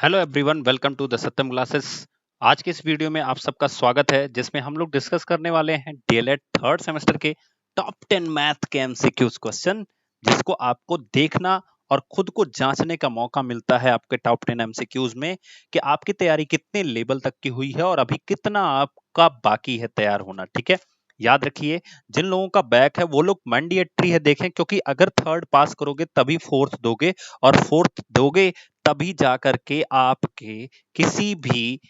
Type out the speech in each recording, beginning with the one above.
Hello everyone, welcome to the Satyam classes. आज के इस वीडियो में आप सबका स्वागत है, जिसमें हम लोग डिस्कस करने वाले हैं डीएलएड थर्ड सेमेस्टर के टॉप 10 मैथ के एमसीक्यूज क्वेश्चन, जिसको आपको देखना और खुद को जांचने का मौका मिलता है आपके टॉप 10 एमसीक्यूज में कि आपकी तैयारी कितने लेवल तक की हुई है और अभी कितना आपका बाकी है तैयार होना। ठीक है, याद रखिए, जिन लोगों का बैक है वो लोग मैंडेटरी है देखें, क्योंकि अगर थर्ड पास करोगे तभी फोर्थ दोगे, और फोर्थ दोगे तभी जाकर के आपके किसी भी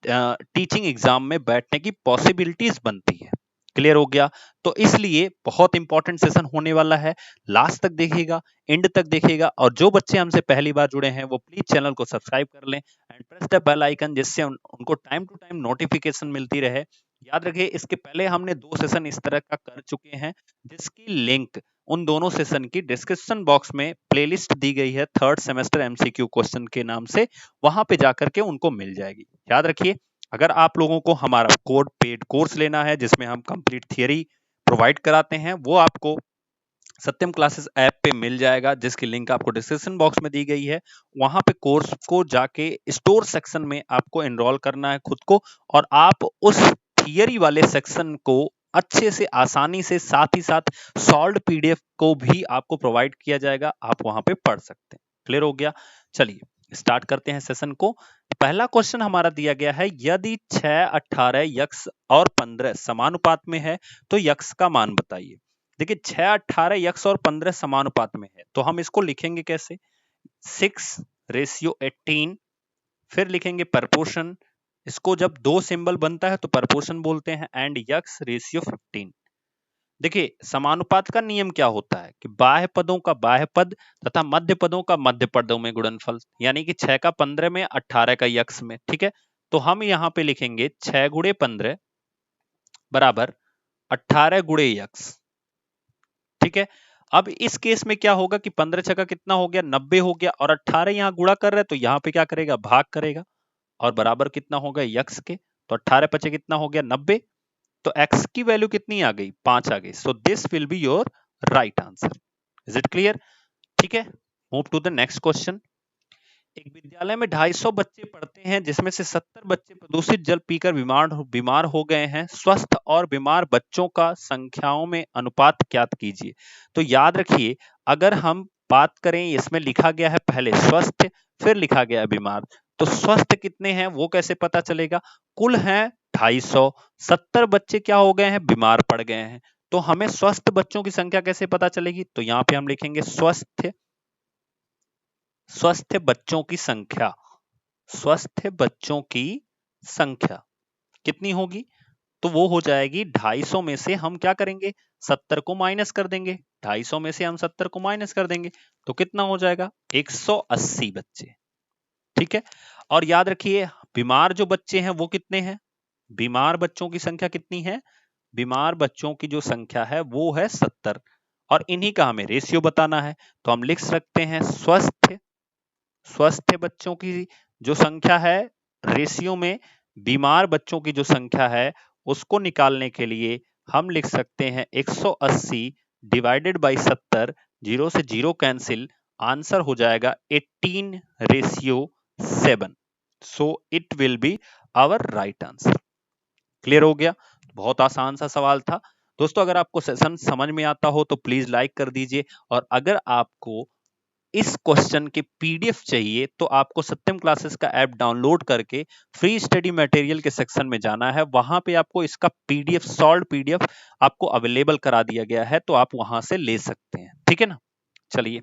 टीचिंग एग्जाम में बैठने की पॉसिबिलिटीज बनती है। क्लियर हो गया? तो इसलिए बहुत इंपॉर्टेंट सेशन होने वाला है। लास्ट तक देखिएगा, एंड तक देखिएगा, और जो बच्चे हमसे पहली बार जुड़े हैं वो प्लीज चैनल को सब्सक्राइब कर लें and press the bell icon, जिससे उनको टाइम टू टाइम नोटिफिकेशन मिलती रहे। याद रखिए, इसके पहले हमने 2 सेशन इस तरह का कर चुके हैं, जिसकी लिंक उन दोनों सेशन की डिस्क्रिप्शन बॉक्स में प्लेलिस्ट दी गई है थर्ड सेमेस्टर एमसीक्यू क्वेश्चन के नाम से, वहां पे जाकर के उनको मिल जाएगी। याद रखिए, अगर आप लोगों को हमारा पेड कोर्स लेना है जिसमें हम कंप्लीट थियरी प्रोवाइड कराते हैं, वो आपको सत्यम क्लासेस ऐप पे मिल जाएगा, जिसकी लिंक आपको डिस्क्रिप्शन बॉक्स में दी गई है। वहां पे कोर्स को जाके स्टोर सेक्शन में आपको एनरोल करना है खुद को, और आप उस थियरी वाले सेक्शन को अच्छे से आसानी से, साथ ही साथ सॉल्व पीडीएफ को भी आपको प्रोवाइड किया जाएगा, आप वहां पे पढ़ सकते हैं। क्लियर हो गया? चलिए स्टार्ट करते हैं सेशन को। पहला क्वेश्चन हमारा दिया गया है, यदि 6, 18 यक्स और 15 समानुपात में है तो यक्स का मान बताइए। देखिए, 6, 18 यक्स और 15 समानुपात में है, तो हम इसको लिखेंगे कैसे? 6:18, फिर लिखेंगे प्रपोर्शन। इसको जब 2 सिंबल बनता है तो प्रपोर्शन बोलते हैं, एंड यक्स रेशियो 15। देखिए, समानुपात का नियम क्या होता है कि बाह्य पदों का बाह्य पद तथा मध्य पदों का मध्य पदों में गुणनफल, यानी कि 6 का 15 में, 18 का यक्स में। ठीक है, तो हम यहाँ पे लिखेंगे 6 गुणे 15 बराबर 18 गुणे यक्स। ठीक है, अब इस केस में क्या होगा कि 15 छका कितना हो गया? 90 हो गया, और 18 यहां गुणा कर रहे हैं तो यहां पे क्या करेगा? भाग करेगा, और बराबर कितना हो गया? यक्स के। तो 18 पचे कितना हो गया? 90। तो x की वैल्यू कितनी आ गई? 5 आ गई। So this will be your right answer. Is it clear? ठीक है, move to the next question. एक विद्यालय में 250 बच्चे पढ़ते हैं, जिसमें से 70 बच्चे प्रदूषित जल पीकर बीमार हो गए हैं। स्वस्थ और बीमार बच्चों का संख्याओं में अनुपात ज्ञात कीजिए। तो याद रखिए, अगर हम बात करें, इसमें लिखा गया है पहले स्वस्थ, फिर लिखा गया है बीमार, तो स्वस्थ कितने हैं वो कैसे पता चलेगा? कुल हैं 250, 70 बच्चे क्या हो गए हैं? बीमार पड़ गए हैं। तो हमें स्वस्थ बच्चों की संख्या कैसे पता चलेगी? तो यहाँ पे हम लिखेंगे स्वस्थ बच्चों की संख्या। स्वस्थ बच्चों की संख्या कितनी होगी? तो वो हो जाएगी 250 में से हम क्या करेंगे? 70 को माइनस कर देंगे। 250 में से हम 70 को माइनस कर देंगे तो कितना हो जाएगा? 180 बच्चे। ठीक है, और याद रखिए, बीमार जो बच्चे हैं वो कितने हैं? बीमार बच्चों की संख्या कितनी है? बीमार बच्चों की जो संख्या है वो है 70, और इन्हीं का हमें रेशियो बताना है। तो हम लिख सकते हैं स्वस्थ बच्चों की जो संख्या है रेशियो में बीमार बच्चों की जो संख्या है, उसको निकालने के लिए हम लिख सकते हैं 180 डिवाइडेड बाई 70। 0 से 0 कैंसिल, आंसर हो जाएगा 18:7। So it will be our right answer. Clear हो गया? बहुत आसान सा सवाल था। दोस्तों, अगर आपको सेशन समझ में आता हो तो प्लीज लाइक कर दीजिए, और अगर आपको इस क्वेश्चन के पीडीएफ चाहिए तो आपको सत्यम क्लासेस का ऐप डाउनलोड करके फ्री स्टडी मटेरियल के सेक्शन में जाना है। वहां पे आपको इसका पीडीएफ, सॉल्व पीडीएफ आपको अवेलेबल करा दिया गया है, तो आप वहां से ले सकते हैं। ठीक है ना? चलिए,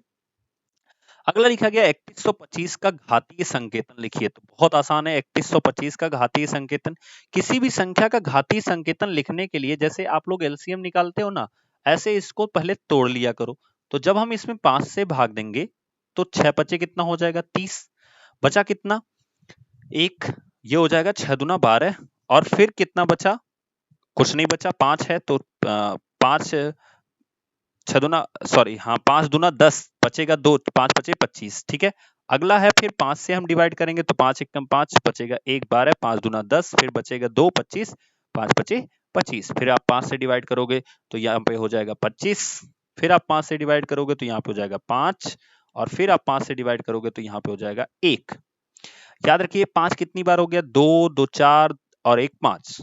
अगला लिखा गया 3125 का घातीय संकेतन लिखिए। तो बहुत आसान है, 3125 का घातीय संकेतन। किसी भी संख्या का घातीय संकेतन लिखने के लिए जैसे आप लोग एलसीएम निकालते हो ना, ऐसे इसको पहले तोड़ लिया करो। तो जब हम इसमें 5 से भाग देंगे तो 6 पचे कितना हो जाएगा? 30। बचा कितना? एक। ये हो जाएगा 6 दूना 12, और फिर कितना बचा? कुछ नहीं बचा, 5 है तो 5 6 दूना, सॉरी, हाँ, 5 दूना 10, बचेगा 2, 5 पचे 25। ठीक है, अगला है फिर 5 से हम डिवाइड करेंगे तो 5 एकम 5, बचेगा 1, 12, 5 दूना 10, फिर बचेगा 2, 25, 5 पचे 25। फिर आप 5 से डिवाइड करोगे तो यहाँ पे हो जाएगा 25, फिर आप 5 से डिवाइड करोगे तो यहाँ पे हो जाएगा 5, और फिर आप 5 से डिवाइड करोगे तो यहाँ पे हो जाएगा 1। याद रखिए 5 कितनी बार हो गया, 2, 2 4 और 1 5,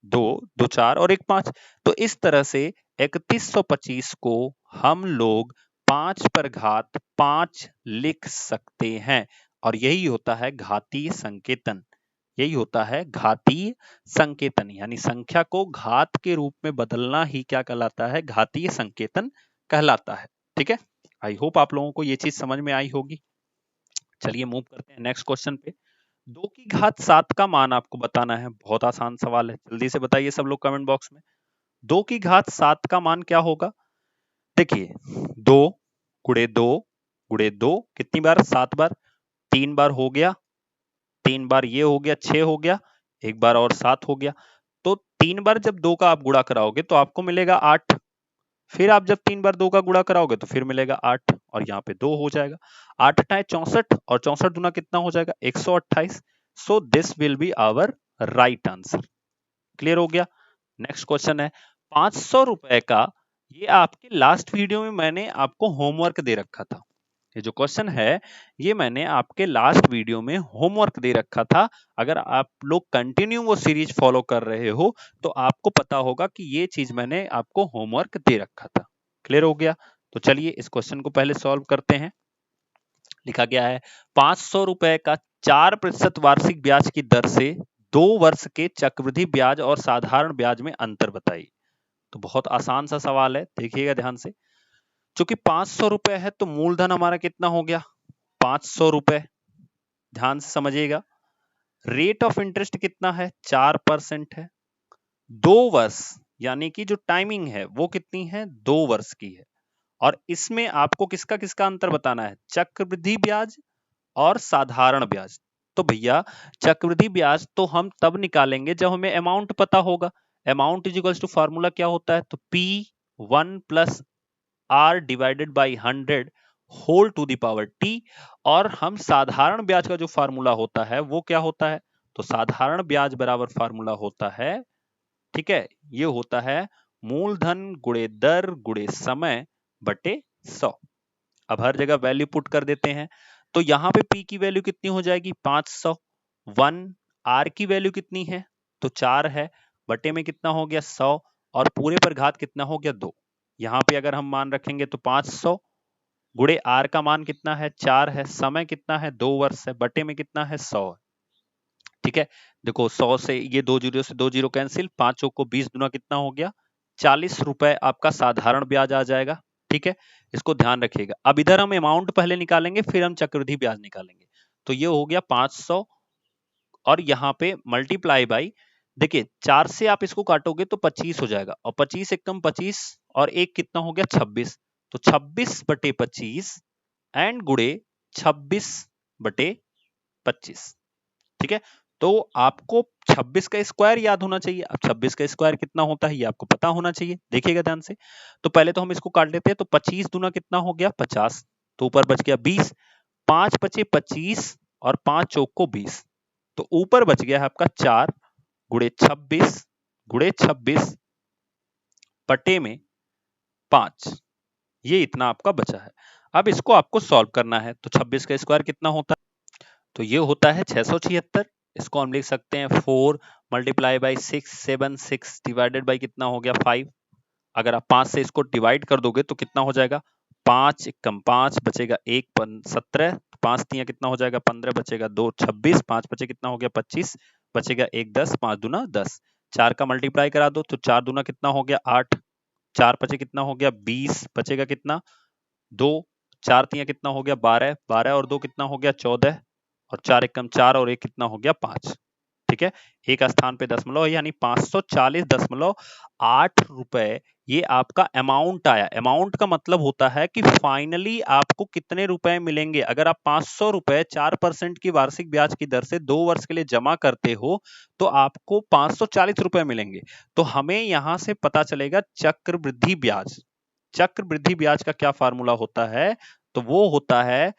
2, 2 4 और 1 5। तो इस तरह से 3125 को हम लोग 5 पर घात 5 लिख सकते हैं, और यही होता है घातीय संकेतन। यही होता है घातीय संकेतन, यानी संख्या को घात के रूप में बदलना ही क्या कहलाता है, घातीय संकेतन कहलाता है। ठीक है, आई होप आप लोगों को ये चीज समझ में आई होगी। चलिए मूव करते हैं नेक्स्ट क्वेश्चन पे। 2 की घात 7 का मान आपको बताना है। बहुत आसान सवाल है, जल्दी से बताइए सब लोग कमेंट बॉक्स में। 2 की घात 7 का मान क्या होगा? देखिए 2 गुणे 2 गुणे 2 कितनी बार, 7 बार, 3 बार हो गया, 3 बार ये हो गया, 6 हो गया, एक बार और 7 हो गया। तो 3 बार जब 2 का आप गुणा कराओगे तो आपको मिलेगा 8। फिर आप जब 3 बार 2 का गुणा कराओगे तो फिर मिलेगा 8, और यहाँ पे 2 हो जाएगा। 8 8 64, और 64 दुना कितना हो जाएगा, 128। So this will be our right answer. Clear हो गया। नेक्स्ट क्वेश्चन है 500 रुपए का। ये आपके लास्ट वीडियो में मैंने आपको होमवर्क दे रखा था। ये जो क्वेश्चन है ये मैंने आपके लास्ट वीडियो में होमवर्क दे रखा था। अगर आप लोग कंटिन्यू वो सीरीज फॉलो कर रहे हो तो आपको पता होगा कि ये चीज मैंने आपको होमवर्क दे रखा था। क्लियर हो गया। तो चलिए इस क्वेश्चन को पहले सॉल्व करते हैं। लिखा गया है 500 रुपए का 4% वार्षिक ब्याज की दर से 2 वर्ष के चक्रवृद्धि ब्याज और साधारण ब्याज में अंतर बताइए। तो बहुत आसान सा सवाल है, देखिएगा ध्यान से। चूंकि 500 रुपए है तो मूलधन हमारा कितना हो गया, 500 रुपए। ध्यान से समझिएगा। रेट ऑफ इंटरेस्ट कितना है, 4% है। 2 वर्ष यानी कि जो टाइमिंग है वो कितनी है, 2 वर्ष की है। और इसमें आपको किसका किसका अंतर बताना है, चक्रवृद्धि ब्याज और साधारण ब्याज। तो भैया चक्रवृद्धि ब्याज तो हम तब निकालेंगे जब हमें अमाउंट पता होगा। Amount is equals to formula क्या होता है, तो P1 plus R divided by 100 whole to the power T। और हम साधारण ब्याज का जो फार्मूला होता है वो क्या होता है, तो साधारण ब्याज बराबर फार्मूला होता है, ठीक है, ये होता है मूलधन गुणे दर गुणे समय बटे 100। अब हर जगह वैल्यू पुट कर देते हैं। तो यहां पे P की वैल्यू कितनी हो जाएगी, 500। 1 R की वैल्यू कितनी है, तो 4 है, बटे में कितना हो गया 100, और पूरे पर घात कितना हो गया 2। यहाँ पे अगर हम मान रखेंगे तो 500 गुणे R का मान कितना है 4 है, समय कितना है 2 वर्ष है, बटे में कितना है 100 है। ठीक है, देखो 100 से ये 2 जीरो से 2 जीरो कैंसिल, 5 को 20 दुना कितना हो गया 40 रुपए आपका साधारण ब्याज आ जाएगा। ठीक है, इसको ध्यान रखिएगा। अब इधर हम अमाउंट पहले निकालेंगे फिर हम चक्रवृद्धि ब्याज निकालेंगे। तो ये हो गया 500 और यहाँ पे मल्टीप्लाई बाई, देखिए 4 से आप इसको काटोगे तो 25 हो जाएगा, और 25 एक कम 25 और एक कितना हो गया 26। तो 26 बटे 25 एंड गुणे 26 बटे 25। ठीक है, तो आपको 26 का स्क्वायर याद होना चाहिए। अब 26 का स्क्वायर कितना होता है ये आपको पता होना चाहिए, देखिएगा ध्यान से। तो पहले तो हम इसको काट लेते हैं। तो 25 दुना कितना हो गया 50, तो ऊपर बच गया 20, 5 बचे 25 और 5 चौक को 20, तो ऊपर बच गया है आपका 4 गुणे 26 बटे में 5। ये इतना आपका बचा है। अब इसको आपको सॉल्व करना है। तो 26 का स्क्वायर कितना होता है, तो ये होता है 676। इसको हम लिख सकते हैं 4 मल्टीप्लाई बाई 6 7 6 डिवाइडेड बाई कितना हो गया 5। अगर आप 5 से इसको डिवाइड कर दोगे तो कितना हो जाएगा, 5 कम 5 बचेगा 1 17, 5 तिया कितना हो जाएगा 15, बचेगा 2 26, 5 बचे कितना हो गया 25, बचेगा 1 10, 5 दूना 10। 4 का मल्टीप्लाई करा दो तो 4 दूना कितना हो गया 8, 4 बचे कितना हो गया 20, बचेगा कितना 2, 4 तिया कितना हो गया 12, 12 और 2 कितना हो गया 14, और 4 एक कम 4 और 1 कितना हो गया 5। ठीक है, एक स्थान पे दशमलव यानी 540.8 रुपए ये आपका अमाउंट आया। अमाउंट का मतलब होता है कि फाइनली आपको कितने रुपए मिलेंगे। अगर आप 500 रुपए 4% की वार्षिक ब्याज की दर से 2 वर्ष के लिए जमा करते हो तो आपको 540 रुपए मिलेंगे। तो हमें यहां से पता चलेगा चक्रवृद्धि ब्याज। चक्रवृद्धि ब्याज का क्या फार्मूला होता है, तो वो होता है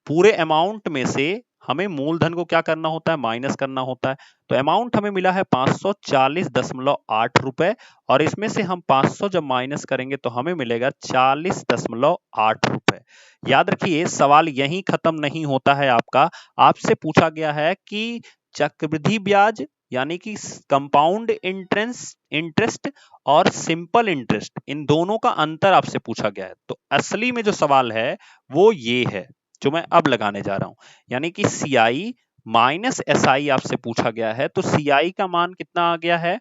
पूरे अमाउंट में से हमें मूलधन को क्या करना होता है, माइनस करना होता है। तो अमाउंट हमें मिला है 540.8 रुपए, और इसमें से हम 500 जब माइनस करेंगे तो हमें मिलेगा 40.8 रुपए। ग्रुप है। याद रखिए सवाल यहीं खत्म नहीं होता है आपका। आपसे पूछा गया है कि चक्रवृद्धि ब्याज यानी कि कंपाउंड इंटरेस्ट और सिंपल इंटरेस्ट, इन दोनों का अंतर आपसे पूछा गया है। तो असली में जो सवाल है वो ये है जो मैं अब लगाने जा रहा हूं, यानी कि CI माइनस SI आपसे पूछा गया है। तो CI का मान कितना आ गया है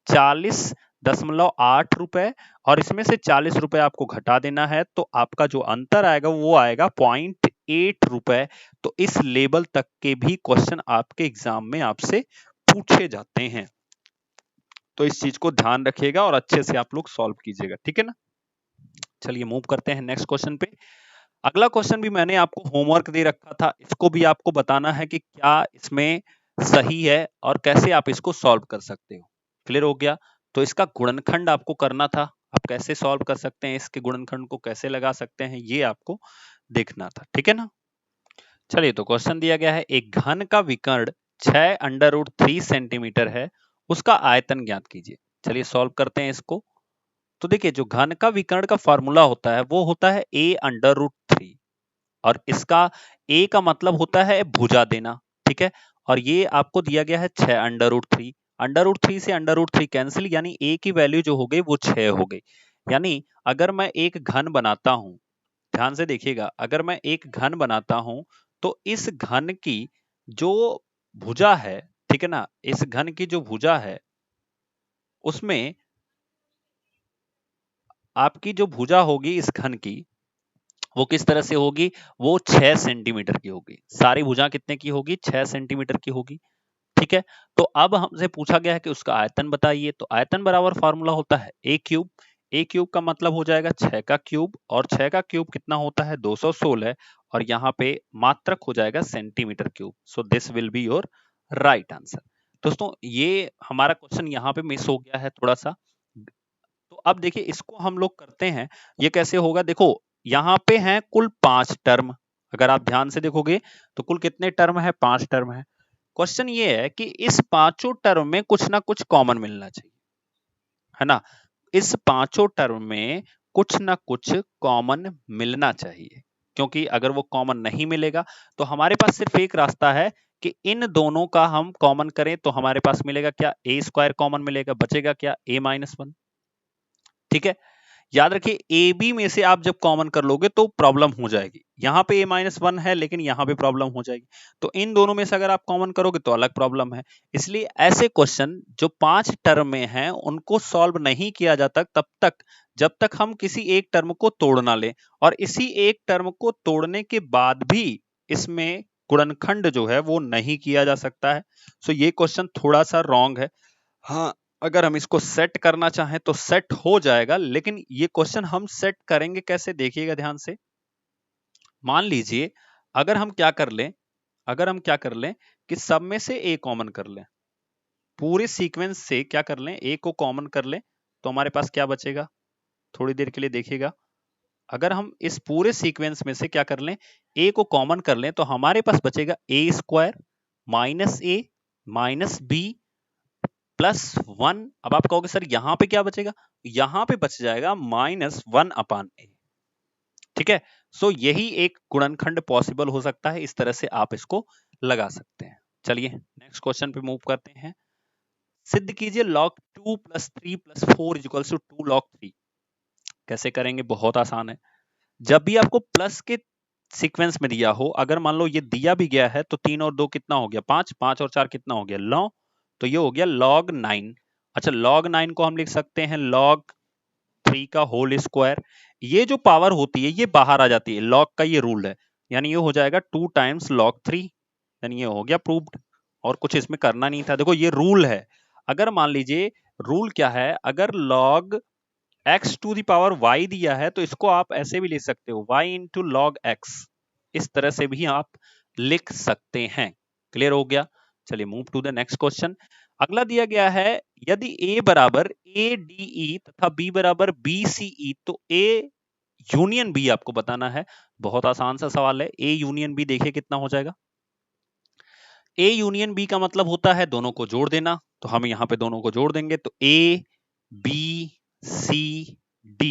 40.8 रुपए, और इसमें से 40 रुपए आपको घटा देना है, तो आपका जो अंतर आएगा वो आएगा 0.8 रुपए। तो इस लेवल तक के भी क्वेश्चन आपके एग्जाम में आपसे पूछे जाते हैं, तो इस चीज को ध्यान रखिएगा और अच्छे से आप लोग सॉल्व कीजिएगा, ठीक है ना। चलिए मूव करते हैं नेक्स्ट क्वेश्चन पे। अगला क्वेश्चन भी मैंने आपको होमवर्क दे रखा था, इसको भी आपको बताना है कि क्या इसमें सही है और कैसे आप इसको सॉल्व कर सकते हो। क्लियर हो गया। तो इसका गुणनखंड आपको करना था, आप कैसे सॉल्व कर सकते हैं, इसके गुणनखंड को कैसे लगा सकते हैं, ये आपको देखना था, ठीक है ना। चलिए तो क्वेश्चन दिया गया है, एक घन का विकर्ण 6√3 सेंटीमीटर है, उसका आयतन ज्ञात कीजिए। चलिए सॉल्व करते हैं इसको। तो देखिए जो घन का विकर्ण का फॉर्मूला होता है वो होता है a√3, और इसका a का मतलब होता है भुजा देना, ठीक है। और ये आपको दिया गया है 6√3, √3 से √3 कैंसिल, यानी a की वैल्यू जो हो गई वो 6 हो गई। यानी अगर मैं एक घन बनाता हूं, ध्यान से देखिएगा, अगर मैं एक घन बनाता हूं तो इस घन की जो भुजा है, ठीक है ना, इस घन की जो भुजा है उसमें आपकी जो भुजा होगी इस घन की वो किस तरह से होगी, वो 6 सेंटीमीटर की होगी। सारी भुजा कितने की होगी, 6 सेंटीमीटर की होगी, ठीक है। तो अब हमसे पूछा गया है कि उसका आयतन बताइए। तो आयतन बराबर फार्मूला होता है a क्यूब। a क्यूब का मतलब हो जाएगा 6 का क्यूब, और 6 का क्यूब कितना होता है 216, और यहाँ पे मात्रक हो जाएगा centimetre cube. So this will be your right answer. दोस्तों ये हमारा क्वेश्चन यहाँ पे मिस हो गया है थोड़ा सा। तो अब देखिए इसको हम लोग करते हैं, ये कैसे होगा, देखो यहाँ पे हैं कुल 5 टर्म। अगर आप ध्यान से देखोगे तो कुल कितने टर्म है, 5 टर्म है। क्वेश्चन ये है कि इस पांचों टर्म में कुछ ना कुछ कॉमन मिलना चाहिए, है ना। इस पांचों टर्म में कुछ ना कुछ कॉमन मिलना चाहिए, क्योंकि अगर वो कॉमन नहीं मिलेगा तो हमारे पास सिर्फ एक रास्ता है कि इन दोनों का हम कॉमन करें, तो हमारे पास मिलेगा क्या, a² कॉमन मिलेगा, बचेगा क्या a-1, ठीक है। याद रखिए ए बी में से आप जब कॉमन कर लोगे तो प्रॉब्लम हो जाएगी। यहां पे a-1 है लेकिन यहां पे प्रॉब्लम हो जाएगी, तो इन दोनों में से अगर आप कॉमन करोगे तो अलग प्रॉब्लम है। इसलिए ऐसे क्वेश्चन जो 5 टर्म में हैं उनको सॉल्व नहीं किया जाता तब तक जब तक हम किसी एक टर्म को तोड़ ना लें, और इसी एक टर्म को तोड़ने के बाद भी इसमें गुणनखंड जो है वो नहीं किया जा सकता है। सो ये क्वेश्चन थोड़ा सा रॉन्ग है। हाँ, अगर हम इसको सेट करना चाहें तो सेट हो जाएगा, लेकिन ये क्वेश्चन हम सेट करेंगे कैसे, देखिएगा ध्यान से। मान लीजिए अगर हम क्या कर लें, अगर हम क्या कर लें कि सब में से ए कॉमन कर लें, पूरे सीक्वेंस से क्या कर लें, ए को कॉमन कर लें, तो हमारे पास क्या बचेगा, थोड़ी देर के लिए देखिएगा। अगर हम इस पूरे सीक्वेंस में से क्या कर लें, ए को कॉमन कर लें, तो हमारे पास बचेगा a² माइनस ए माइनस बी +1। अब आप कहोगे सर यहां पे क्या बचेगा, यहां पे बच जाएगा -1/a, ठीक है। सो यही एक गुणनखंड पॉसिबल हो सकता है, इस तरह से आप इसको लगा सकते हैं। चलिए नेक्स्ट क्वेश्चन पे मूव करते हैं। सिद्ध कीजिए log 2 + 3 + 4 = 2 log 3। कैसे करेंगे, बहुत आसान है। जब भी आपको प्लस के सीक्वेंस में दिया हो, अगर मान लो ये दिया भी गया है तो 3 और 2 कितना हो गया 5, 5 और 4 कितना हो गया 9, तो ये हो गया log 9। अच्छा log 9 को हम लिख सकते हैं log 3 का होल स्क्वायर। ये जो पावर होती है ये बाहर आ जाती है, log का ये रूल है, यानी ये हो जाएगा 2 टाइम्स log 3, यानी ये हो गया प्रूव्ड। और कुछ इसमें करना नहीं था, देखो ये रूल है। अगर मान लीजिए रूल क्या है, अगर log x⁴y दिया है तो इसको आप ऐसे भी लिख सकते हो y × log x, इस तरह से भी आप लिख सकते हैं। क्लियर हो गया। चलिए move to the next question. अगला दिया गया है, यदि a बराबर ADE तथा b बराबर BCE तो a यूनियन b आपको बताना है। बहुत आसान सा सवाल है, a यूनियन b देखिए कितना हो जाएगा। a यूनियन b का मतलब होता है दोनों को जोड़ देना, तो हम यहाँ पे दोनों को जोड़ देंगे, तो a b c d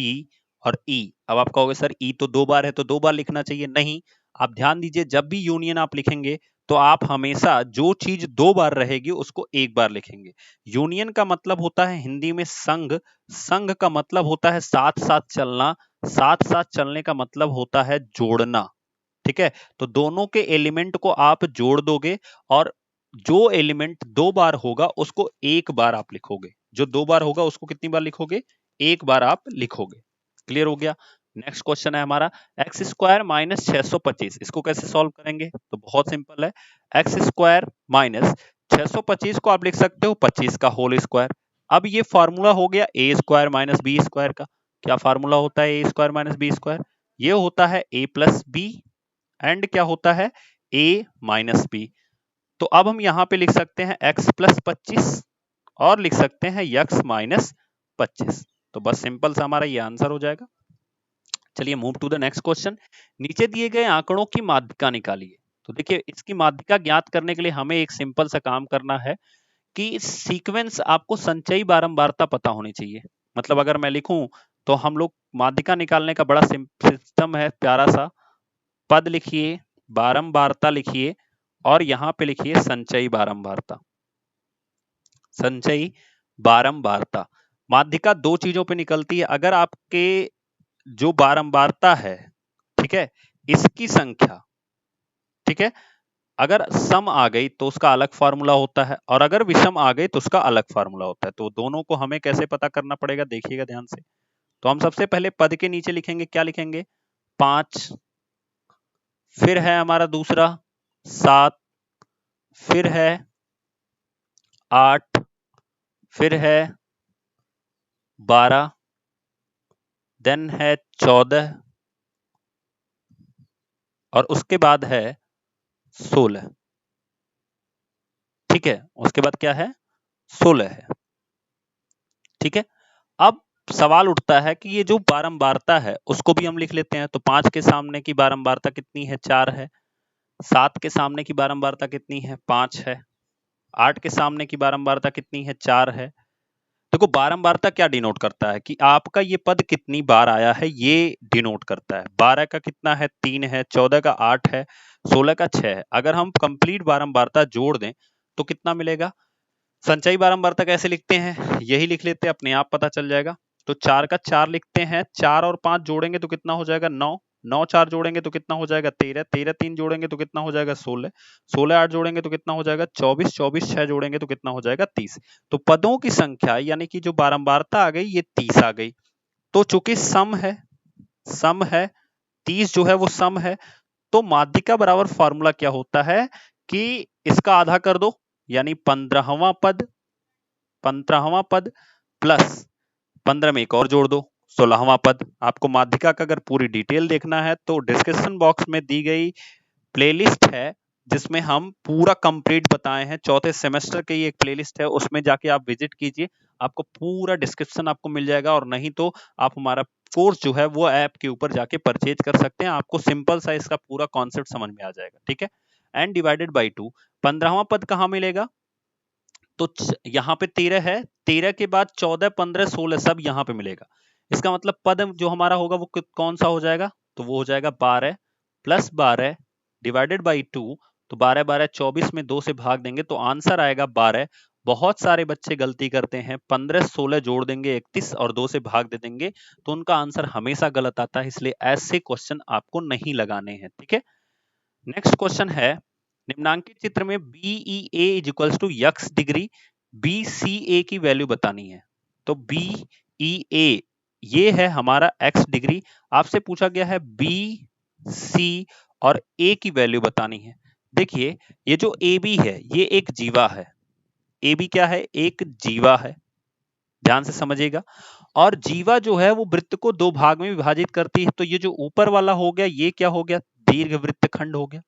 और ई। अब आप कहोगे सर ई तो 2 बार है तो 2 बार लिखना चाहिए, नहीं। आप ध्यान दीजिए, जब भी यूनियन आप लिखेंगे तो आप हमेशा जो चीज 2 बार रहेगी उसको 1 बार लिखेंगे। यूनियन का मतलब होता है हिंदी में संघ, संघ का मतलब होता है साथ साथ चलना, साथ साथ चलने का मतलब होता है जोड़ना। ठीक है, तो दोनों के एलिमेंट को आप जोड़ दोगे और जो एलिमेंट 2 बार होगा उसको 1 बार आप लिखोगे, जो 2 बार होगा उसको कितनी बार लिखोगे, 1 बार आप लिखोगे। क्लियर हो गया। नेक्स्ट क्वेश्चन है हमारा एक्स स्क्वायर माइनस 625, इसको कैसे सॉल्व करेंगे, तो बहुत सिंपल है। एक्स स्क्वायर माइनस 625 को आप लिख सकते हो 25 का होल स्क्वायर। अब ये फॉर्मूला हो गया ए स्क्वायर माइनस बी स्क्वायर का। क्या फॉर्मूला होता है ए स्क्वायर माइनस बी स्क्वायर, ये होता है ए प्लस बी एंड क्या होता है a माइनस बी। तो अब हम यहां पे लिख सकते हैं x प्लस 25 और लिख सकते हैं x माइनस 25। तो बस सिंपल सा हमारा ये आंसर हो जाएगा। चलिए move to the next question. नीचे दिए गए आंकड़ों की माध्यिका निकालिए। तो देखिए इसकी माध्यिका ज्ञात करने के लिए हमें एक सिंपल सा काम करना है कि सीक्वेंस आपको संचयी बारंबारता पता होनी चाहिए। मतलब अगर मैं लिखूं तो हम लोग माध्यिका निकालने का बड़ा सिस्टम है प्यारा सा। पद लिखिए, बारंबारता लिखिए और यहां पे लिखिए संचयी बारंबारता। संचयी बारंबारता माध्यिका 2 चीजों पे निकलती है। अगर आपके जो बारंबारता है, ठीक है, इसकी संख्या, ठीक है, अगर सम आ गई तो उसका अलग फार्मूला होता है और अगर विषम आ गई तो उसका अलग फार्मूला होता है। तो दोनों को हमें कैसे पता करना पड़ेगा, देखिएगा ध्यान से। तो हम सबसे पहले पद के नीचे लिखेंगे, क्या लिखेंगे, 5, फिर है हमारा दूसरा 7, फिर है 8, फिर है 12, देन है 14 और उसके बाद है 16। ठीक है, उसके बाद क्या है, 16 है। ठीक है, अब सवाल उठता है कि ये जो बारंबारता है उसको भी हम लिख लेते हैं। तो 5 के सामने की बारंबारता कितनी है, 4 है। 7 के सामने की बारंबारता कितनी है, 5 है। 8 के सामने की बारंबारता कितनी है, 4 है। देखो बारंबारता क्या डिनोट करता है कि आपका ये पद कितनी बार आया है, ये डिनोट करता है। 12 का कितना है, 3 है। 14 का 8 है। 16 का 6 है। अगर हम कंप्लीट बारंबारता जोड़ दें तो कितना मिलेगा। संचयी बारंबारता कैसे लिखते हैं, यही लिख लेते हैं, अपने आप पता चल जाएगा। तो 4 का 4 लिखते हैं, 4 और 5 जोड़ेंगे तो कितना हो जाएगा, 9। 9 4 जोड़ेंगे तो कितना हो जाएगा, 13। 13 3 जोड़ेंगे तो कितना हो जाएगा, 16। 16 8 जोड़ेंगे तो कितना हो जाएगा, 24। 24 6 जोड़ेंगे तो कितना हो जाएगा, 30। तो पदों की संख्या यानी कि जो बारंबारता आ गई ये 30 आ गई। तो चूंकि सम है, सम है, 30 जो है वो सम है, तो माध्यिका बराबर फॉर्मूला क्या होता है कि इसका आधा कर दो यानी 15वां पद, 15वां पद प्लस 15 में एक और जोड़ दो 16वां पद। आपको माध्यिका का अगर पूरी डिटेल देखना है तो डिस्क्रिप्शन बॉक्स में दी गई प्लेलिस्ट है जिसमें हम पूरा कंप्लीट बताए हैं। चौथे सेमेस्टर की एक प्लेलिस्ट है, उसमें जाके आप विजिट कीजिए, आपको पूरा डिस्क्रिप्शन आपको मिल जाएगा। और नहीं तो आप हमारा कोर्स जो है वो ऐप के ऊपर जाके परचेज कर सकते हैं, आपको सिंपल सा इसका पूरा कॉन्सेप्ट समझ में आ जाएगा। ठीक है, एंड डिवाइडेड बाई 2, 15वां पद कहां मिलेगा, तो यहाँ पे 13 है, 13 के बाद 14 15 16 सब यहाँ पे मिलेगा। इसका मतलब पद जो हमारा होगा वो कौन सा हो जाएगा, तो वो हो जाएगा 12 प्लस 12 डिवाइडेड बाई 2। तो 12 12 24 में 2 से भाग देंगे तो आंसर आएगा 12। बहुत सारे बच्चे गलती करते हैं, 15 16 जोड़ देंगे 31 और 2 से भाग दे देंगे, तो उनका आंसर हमेशा गलत आता है। इसलिए ऐसे क्वेश्चन आपको नहीं लगाने हैं। ठीक है, नेक्स्ट क्वेश्चन है, निम्नांकित चित्र में BE A is equals to x degree B C A की वैल्यू बतानी है। तो बीई ए ये है हमारा एक्स डिग्री, आपसे पूछा गया है बी सी और ए की वैल्यू बतानी है। देखिए ये जो ए बी है ये एक जीवा है, ए बी क्या है, एक जीवा है, ध्यान से समझिएगा। और जीवा जो है वो वृत्त को 2 भाग में विभाजित करती है। तो ये जो ऊपर वाला हो गया ये क्या हो गया, दीर्घ वृत्तखंड हो गया,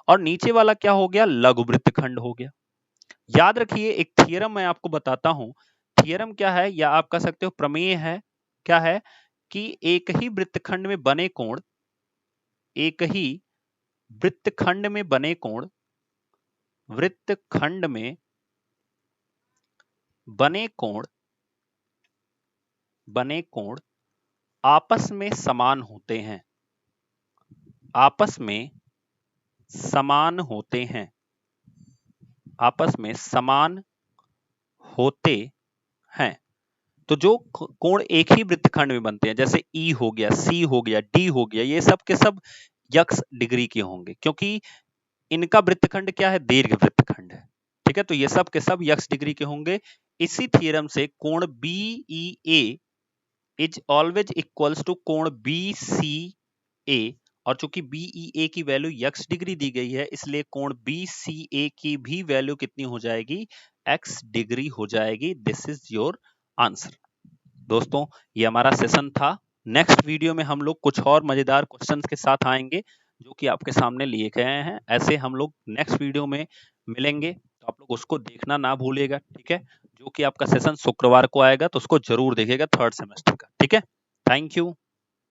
और नीचे वाला क्या हो गया, लघु वृत्तखंड हो गया। याद रखिए एक थियरम मैं आपको बताता हूं। थियरम क्या है या आप कह सकते हो प्रमेय है, क्या है कि एक ही वृत्तखंड में बने कोण, एक ही वृत्तखंड में बने कोण, वृत्तखंड में बने कोण, बने कोण आपस में समान होते हैं, आपस में समान होते हैं, आपस में समान होते हैं। तो जो कोण एक ही वृत्तखंड में बनते हैं, जैसे ई हो गया, सी हो गया, डी हो गया, ये सब के सब यक्स डिग्री के होंगे, क्योंकि इनका वृत्तखंड क्या है, दीर्घ वृत्तखंड है। ठीक है, तो ये सब के सब यक्स डिग्री के होंगे। इसी थ्योरम से कोण BEA is always equals to कोण बीसीए, और चूंकि बीईए की वैल्यू यक्स डिग्री दी गई है, इसलिए कोण बीसीए की भी वैल्यू कितनी हो जाएगी, एक्स डिग्री हो जाएगी। This is your answer. दोस्तों, ये हमारा सेशन था। नेक्स्ट वीडियो में हम लोग कुछ और मजेदार क्वेश्चंस के साथ आएंगे जो कि आपके सामने लिए गए हैं। ऐसे हम लोग नेक्स्ट वीडियो में मिलेंगे, तो आप लोग उसको देखना ना भूलिएगा। ठीक है, जो कि आपका सेशन शुक्रवार को आएगा, तो उसको जरूर देखिएगा, थर्ड सेमेस्टर का। ठीक है, थैंक यू।